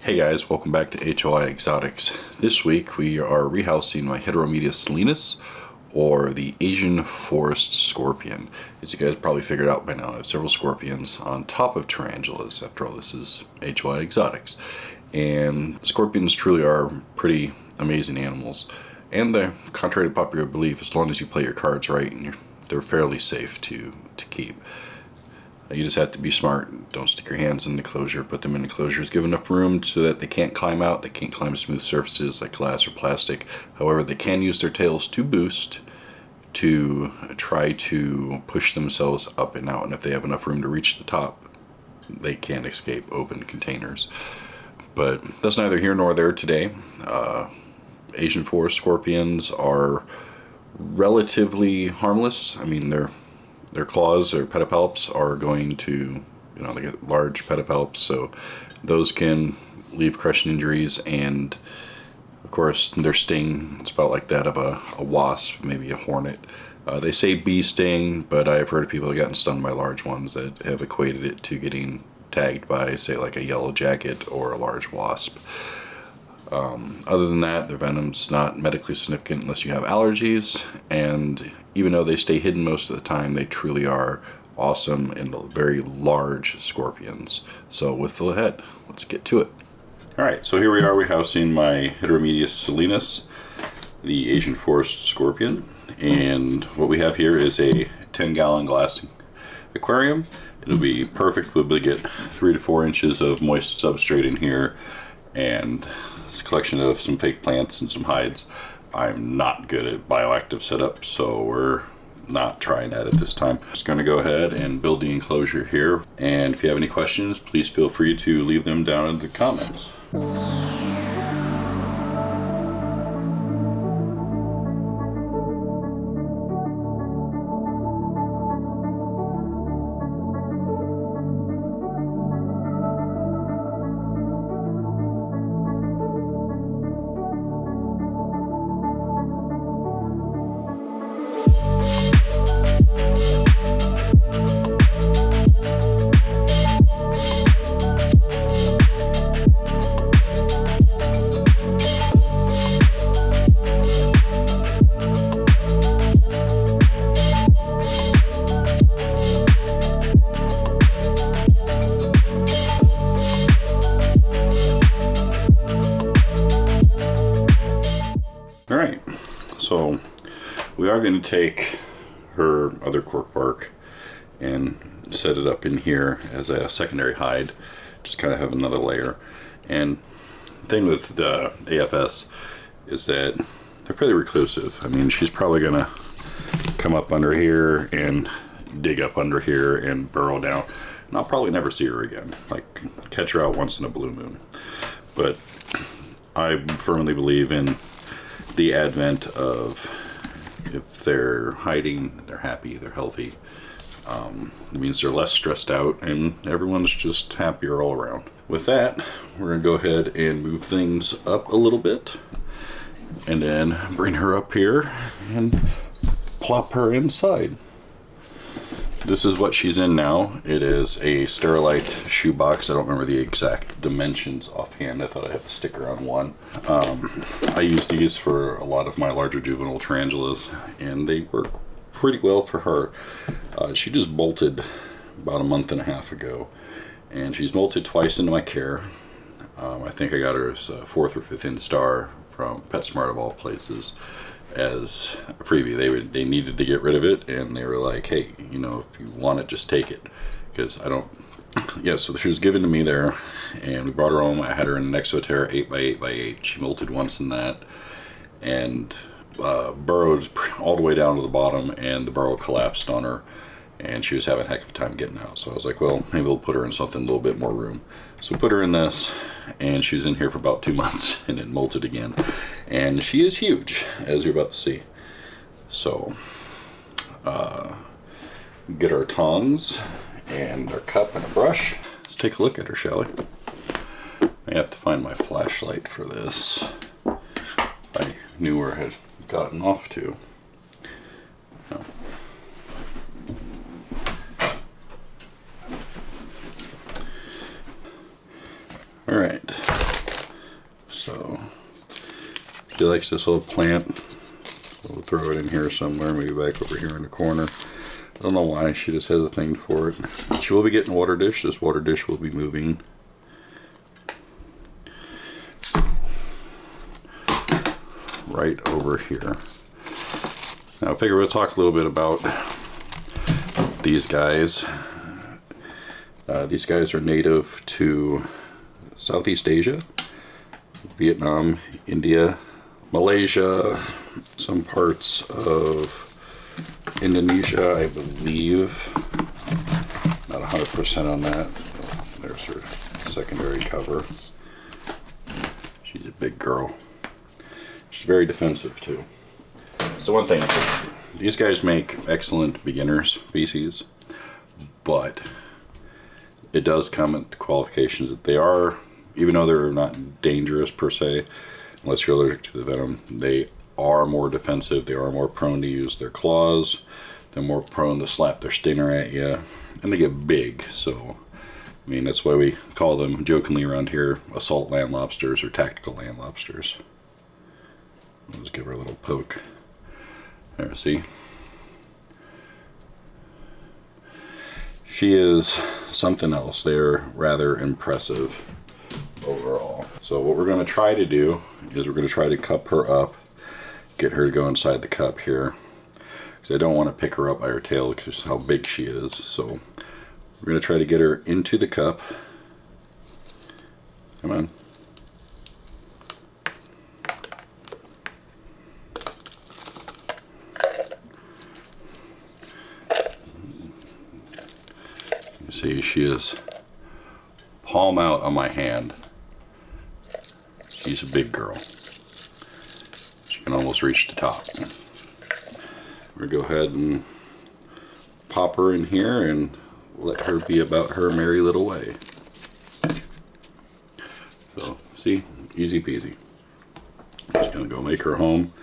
Hey guys, welcome back to HOI Exotics. This week we are rehousing my H.silenus, or the Asian forest scorpion. As you guys probably figured out by now, I have several scorpions on top of tarantulas. After all, this is HOI Exotics. And scorpions truly are pretty amazing animals. And they're, contrary to popular belief, as long as you play your cards right, they're fairly safe to keep. You just have to be smart. Don't stick your hands in the enclosure. Put them in enclosures. Give enough room so that they can't climb out. They can't climb smooth surfaces like glass or plastic. However, they can use their tails to boost, to try to push themselves up and out. And if they have enough room to reach the top, they can't escape open containers. But that's neither here nor there today. Asian forest scorpions are relatively harmless. I mean, their claws or pedipalps are going to, they get large pedipalps, so those can leave crushing injuries, and of course their sting is about like that of a wasp, maybe a hornet. They say bee sting, but I've heard of people that have gotten stung by large ones that have equated it to getting tagged by, say, like a yellow jacket or a large wasp. Other than that, their venom's not medically significant unless you have allergies, and even though they stay hidden most of the time, they truly are awesome and very large scorpions. So with the head, let's get to it. Alright, so here we are rehousing my H.silenus, the Asian forest scorpion, and what we have here is a 10-gallon glass aquarium. It'll be perfect. We'll be able to get 3 to 4 inches of moist substrate in here, and it's a collection of some fake plants and some hides. I'm not good at bioactive setup, so we're not trying that at this time. Just going to go ahead and build the enclosure here, and if you have any questions, please feel free to leave them down in the comments. Alright, so we are going to take her other cork bark and set it up in here as a secondary hide, just kind of have another layer. And the thing with the AFS is that they're pretty reclusive. I mean, she's probably going to come up under here and dig up under here and burrow down, and I'll probably never see her again. Like, catch her out once in a blue moon. But I firmly believe in the advent of, if they're hiding, they're happy, they're healthy. It means they're less stressed out and everyone's just happier all around. With that, we're going to go ahead and move things up a little bit and then bring her up here and plop her inside. This is what she's in now. It is a Sterilite shoebox. I don't remember the exact dimensions offhand. I thought I had a sticker on one. I use these for a lot of my larger juvenile tarantulas, and they work pretty well for her. She just bolted about a month and a half ago, and she's molted twice into my care. I think I got her as a 4th or 5th in-star from PetSmart of all places as a freebie. They needed to get rid of it, and they were like, hey, if you want it, just take it, because I don't. Yeah, so she was given to me there, and we brought her home. I had her in an Exoterra 8x8x8. She molted once in that, and burrowed all the way down to the bottom, and the burrow collapsed on her, and she was having a heck of a time getting out. So I was like, well, maybe we'll put her in something a little bit more room. So we put her in this, and she was in here for about 2 months, and it molted again. And she is huge, as you're about to see. So, get our tongs and our cup and a brush. Let's take a look at her, shall we? I have to find my flashlight for this. I knew where I had gotten off to. No. All right. She likes this little plant. We'll throw it in here somewhere, maybe back over here in the corner. I don't know why, she just has a thing for it. She will be getting a water dish. This water dish will be moving. Right over here. Now I figure we'll talk a little bit about these guys. These guys are native to Southeast Asia, Vietnam, India, Malaysia, some parts of Indonesia, I believe. Not 100% on that. There's her secondary cover. She's a big girl. She's very defensive too. So one thing, these guys make excellent beginner species, but it does come at the qualifications that they are, even though they're not dangerous per se, unless you're allergic to the venom, they are more defensive. They are more prone to use their claws. They're more prone to slap their stinger at you, and they get big. So, I mean, that's why we call them jokingly around here assault land lobsters or tactical land lobsters. I'll just give her a little poke. There, see? She is something else. They're rather impressive overall. So what we're going to try to do is we're going to try to cup her up, get her to go inside the cup here, because I don't want to pick her up by her tail because how big she is. So we're going to try to get her into the cup. Come on. You see, she is palm out on my hand. She's a big girl. She can almost reach the top. We're gonna go ahead and pop her in here and let her be about her merry little way. So, see, easy peasy. Just gonna go make her home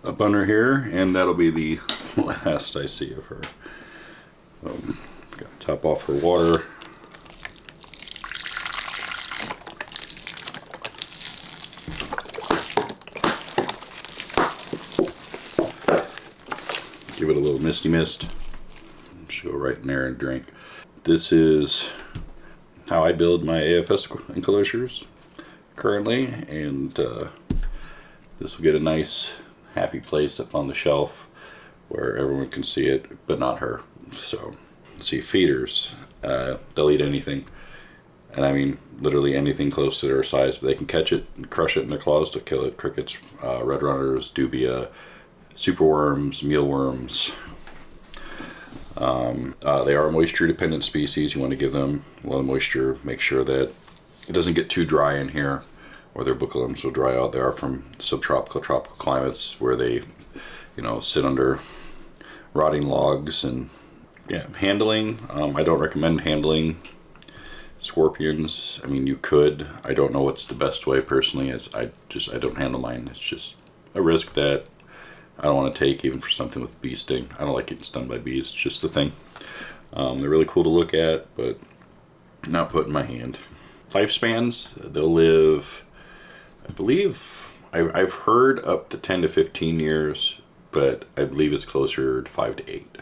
up under here, and that'll be the last I see of her. Got to top off her water. Give it a little misty mist. Just go right in there and drink. This is how I build my AFS enclosures currently, and this will get a nice happy place up on the shelf where everyone can see it, but not her. So, see, feeders, they'll eat anything, and I mean literally anything close to their size. They can catch it and crush it in their claws to kill it. Crickets, red runners, dubia, superworms, mealworms. They are a moisture dependent species. You want to give them a lot of moisture. Make sure that it doesn't get too dry in here, or their booklums will dry out. They are from subtropical, tropical climates where they, you know, sit under rotting logs. And yeah, handling, I don't recommend handling scorpions. I mean, you could. I don't know what's the best way personally. As I don't handle mine. It's just a risk that I don't want to take, even for something with bee sting. I don't like getting stung by bees. It's just a thing. They're really cool to look at, but not put in my hand. Lifespans, they'll live, I believe, I've heard up to 10 to 15 years, but I believe it's closer to 5 to 8.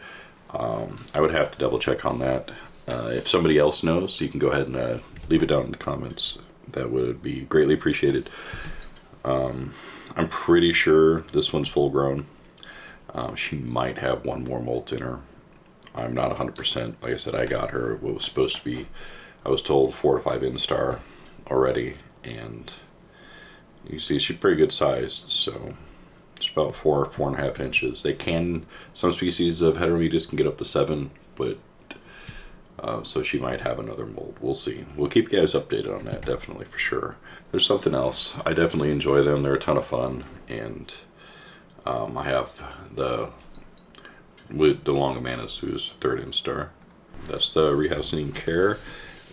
I would have to double check on that. If somebody else knows, you can go ahead and leave it down in the comments. That would be greatly appreciated. I'm pretty sure this one's full grown. She might have one more molt in her. I'm not 100%. Like I said, I got her what was supposed to be, I was told 4 to 5 instar already, and you see she's pretty good sized, so it's about 4.5 inches. They can, some species of Heterometrus can get up to 7, but so she might have another mold. We'll see. We'll keep you guys updated on that, definitely, for sure. There's something else. I definitely enjoy them. They're a ton of fun, and I have the Longomanus, who's 3rd instar. That's the Rehousing care.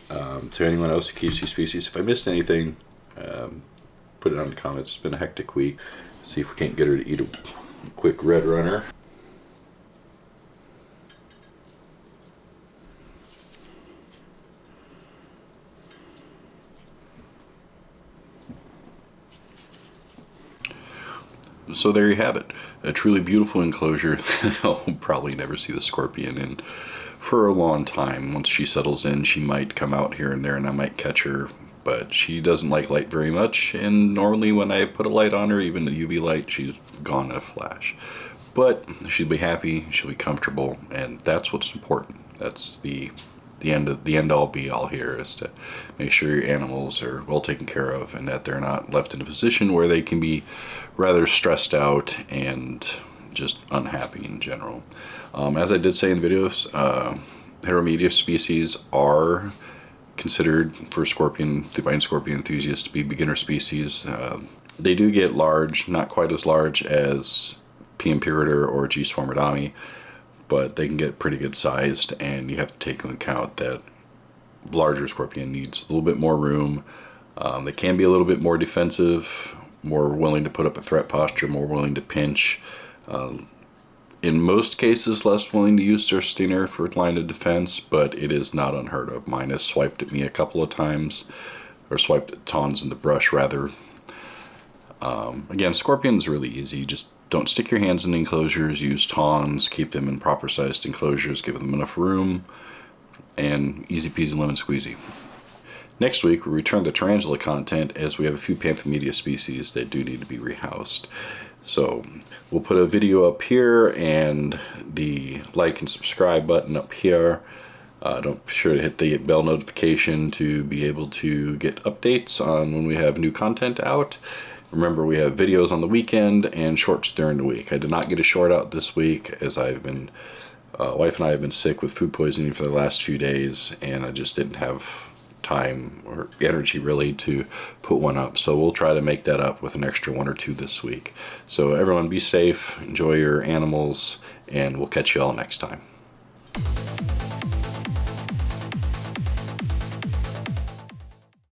To anyone else who keeps these species, if I missed anything, put it on the comments. It's been a hectic week. See if we can't get her to eat a quick red runner. So there you have it. A truly beautiful enclosure. I'll probably never see the scorpion in for a long time. Once she settles in, she might come out here and there and I might catch her, but she doesn't like light very much, and normally when I put a light on her, even the UV light, she's gone in a flash. But she'll be happy, she'll be comfortable, and that's what's important. That's the end all be all here, is to make sure your animals are well taken care of and that they're not left in a position where they can be rather stressed out and just unhappy in general. As I did say in videos, Heterometrus species are considered for scorpion, divine scorpion enthusiasts, to be beginner species. They do get large, not quite as large as P. imperator or G. swarmadami, but they can get pretty good sized, and you have to take into account that larger scorpion needs a little bit more room. They can be a little bit more defensive, more willing to put up a threat posture, more willing to pinch. In most cases, less willing to use their stinger for line of defense, but it is not unheard of. Mine has swiped at me a couple of times, or swiped at tawns in the brush rather. Again, scorpion's really easy. Just don't stick your hands in enclosures, use tawns, keep them in proper sized enclosures, give them enough room, and easy peasy lemon squeezy. Next week, we return to tarantula content as we have a few Panthomedia species that do need to be rehoused. So we'll put a video up here and the like and subscribe button up here. Don't be sure to hit the bell notification to be able to get updates on when we have new content out. Remember, we have videos on the weekend and shorts during the week. I did not get a short out this week as I've been, wife and I have been sick with food poisoning for the last few days, and I just didn't have time or energy really to put one up. So we'll try to make that up with an extra one or two this week. So everyone be safe, enjoy your animals, and we'll catch you all next time.